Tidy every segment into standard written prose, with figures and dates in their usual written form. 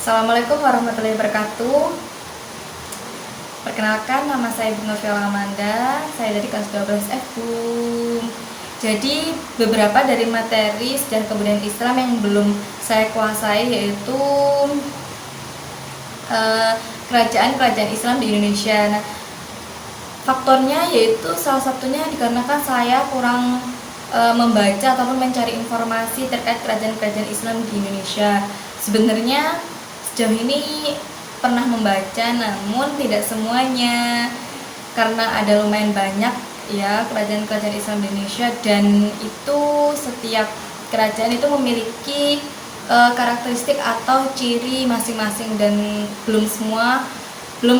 Assalamualaikum warahmatullahi wabarakatuh. Perkenalkan, nama saya Ibu Novia Amanda. Saya dari kelas 12 FUM. Jadi beberapa dari materi sejarah kebudayaan Islam yang belum saya kuasai yaitu kerajaan-kerajaan Islam di Indonesia. Nah, faktornya yaitu salah satunya dikarenakan saya kurang membaca ataupun mencari informasi terkait kerajaan-kerajaan Islam di Indonesia. Sebenarnya sejauh ini pernah membaca, namun tidak semuanya, karena ada lumayan banyak ya kerajaan-kerajaan Islam di Indonesia, dan itu setiap kerajaan itu memiliki karakteristik atau ciri masing-masing, dan belum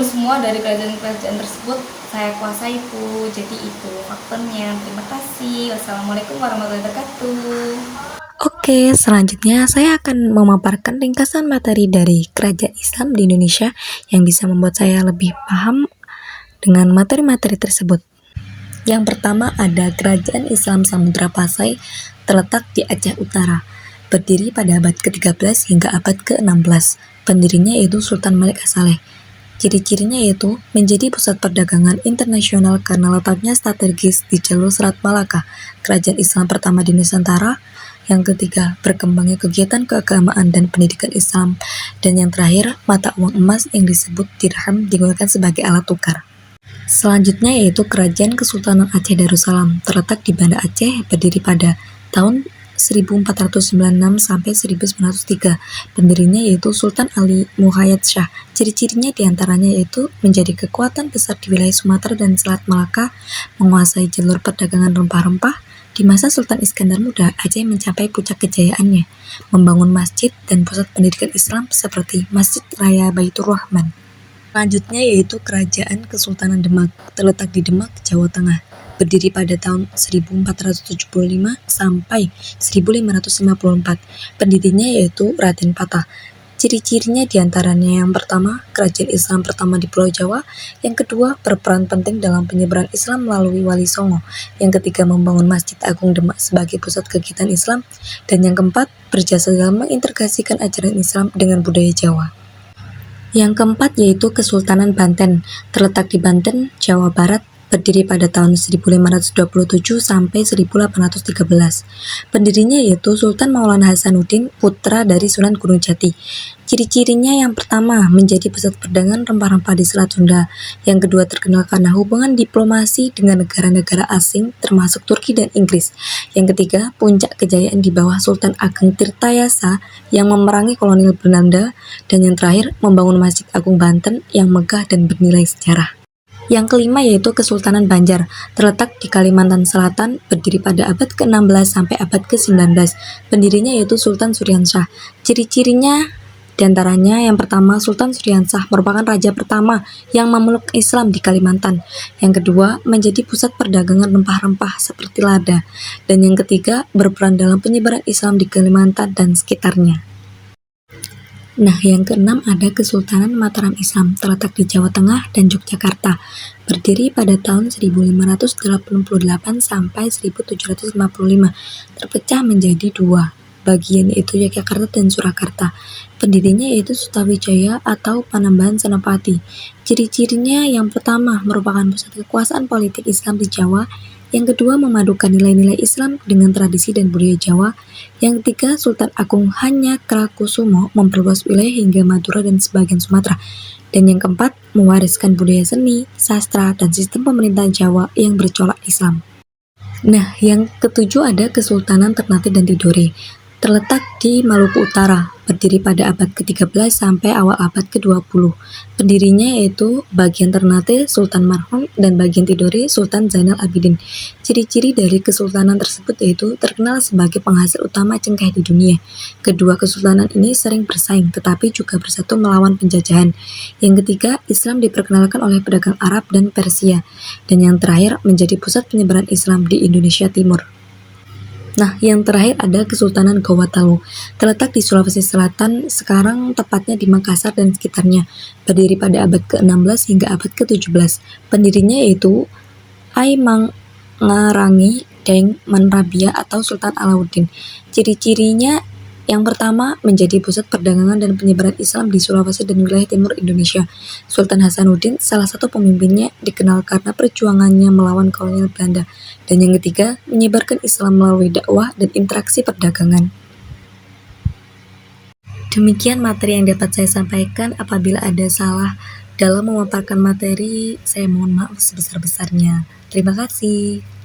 semua dari kerajaan-kerajaan tersebut saya kuasai Bu. Jadi itu faktornya. Terima kasih. Wassalamualaikum warahmatullahi wabarakatuh. Oke, selanjutnya saya akan memaparkan ringkasan materi dari kerajaan Islam di Indonesia yang bisa membuat saya lebih paham dengan materi-materi tersebut. Yang pertama ada Kerajaan Islam Samudra Pasai terletak di Aceh Utara, berdiri pada abad ke-13 hingga abad ke-16. Pendirinya yaitu Sultan Malik As-Saleh. Ciri-cirinya yaitu menjadi pusat perdagangan internasional karena letaknya strategis di jalur Selat Malaka, kerajaan Islam pertama di Nusantara. Yang ketiga, berkembangnya kegiatan keagamaan dan pendidikan Islam. Dan yang terakhir, mata uang emas yang disebut dirham digunakan sebagai alat tukar. Selanjutnya yaitu Kerajaan Kesultanan Aceh Darussalam, terletak di Banda Aceh, berdiri pada tahun 1496 sampai 1903. Pendirinya yaitu Sultan Ali Muhayyad Shah. Ciri-cirinya diantaranya yaitu menjadi kekuatan besar di wilayah Sumatera dan Selat Malaka, menguasai jalur perdagangan rempah-rempah. Di masa Sultan Iskandar Muda, Aceh mencapai puncak kejayaannya, membangun masjid dan pusat pendidikan Islam seperti Masjid Raya Baitur Rahman. Selanjutnya yaitu Kerajaan Kesultanan Demak, terletak di Demak, Jawa Tengah, berdiri pada tahun 1475 sampai 1554. Pendirinya yaitu Raden Patah. Ciri-cirinya diantaranya yang pertama, kerajaan Islam pertama di Pulau Jawa, yang kedua, berperan penting dalam penyebaran Islam melalui Wali Songo, yang ketiga, membangun Masjid Agung Demak sebagai pusat kegiatan Islam, dan yang keempat, berjasa dalam mengintegrasikan ajaran Islam dengan budaya Jawa. Yang keempat yaitu Kesultanan Banten, terletak di Banten, Jawa Barat, berdiri pada tahun 1527 sampai 1813. Pendirinya yaitu Sultan Maulana Hasanuddin, putra dari Sunan Gunung Jati. Ciri-cirinya yang pertama, menjadi pusat perdagangan rempah-rempah di Selat Sunda. Yang kedua, terkenal karena hubungan diplomasi dengan negara-negara asing termasuk Turki dan Inggris. Yang ketiga, puncak kejayaan di bawah Sultan Ageng Tirtayasa yang memerangi kolonial Belanda. Dan yang terakhir, membangun Masjid Agung Banten yang megah dan bernilai sejarah. Yang kelima yaitu Kesultanan Banjar, terletak di Kalimantan Selatan, berdiri pada abad ke-16 sampai abad ke-19. Pendirinya yaitu Sultan Suryansyah. Ciri-cirinya diantaranya yang pertama, Sultan Suryansyah merupakan raja pertama yang memeluk Islam di Kalimantan. Yang kedua, menjadi pusat perdagangan rempah-rempah seperti lada. Dan yang ketiga, berperan dalam penyebaran Islam di Kalimantan dan sekitarnya. Nah, yang keenam ada Kesultanan Mataram Islam, terletak di Jawa Tengah dan Yogyakarta, berdiri pada tahun 1588 sampai 1755, terpecah menjadi dua bagian yaitu Yogyakarta dan Surakarta. Pendirinya yaitu Sutawijaya atau Panembahan Senopati. Ciri-cirinya yang pertama, merupakan pusat kekuasaan politik Islam di Jawa. Yang kedua, memadukan nilai-nilai Islam dengan tradisi dan budaya Jawa. Yang ketiga, Sultan Agung Hanyakarakusumo memperluas wilayah hingga Madura dan sebagian Sumatera. Dan yang keempat, mewariskan budaya seni, sastra, dan sistem pemerintahan Jawa yang bercolak Islam. Nah, yang ketujuh ada Kesultanan Ternate dan Tidore, terletak di Maluku Utara, berdiri pada abad ke-13 sampai awal abad ke-20. Pendirinya yaitu bagian Ternate Sultan Marhum dan bagian Tidore Sultan Zainal Abidin. Ciri-ciri dari kesultanan tersebut yaitu terkenal sebagai penghasil utama cengkeh di dunia. Kedua kesultanan ini sering bersaing tetapi juga bersatu melawan penjajahan. Yang ketiga, Islam diperkenalkan oleh pedagang Arab dan Persia. Dan yang terakhir, menjadi pusat penyebaran Islam di Indonesia Timur. Nah, yang terakhir ada Kesultanan Gawatalo, terletak di Sulawesi Selatan, sekarang tepatnya di Makassar dan sekitarnya, berdiri pada abad ke-16 hingga abad ke-17. Pendirinya yaitu Ai Mangarangi Deng Manrabia atau Sultan Alauddin. Ciri-cirinya Yang pertama, menjadi pusat perdagangan dan penyebaran Islam di Sulawesi dan wilayah timur Indonesia. Sultan Hasanuddin, salah satu pemimpinnya, dikenal karena perjuangannya melawan kolonial Belanda. Dan yang ketiga, menyebarkan Islam melalui dakwah dan interaksi perdagangan. Demikian materi yang dapat saya sampaikan. Apabila ada salah dalam memaparkan materi, saya mohon maaf sebesar-besarnya. Terima kasih.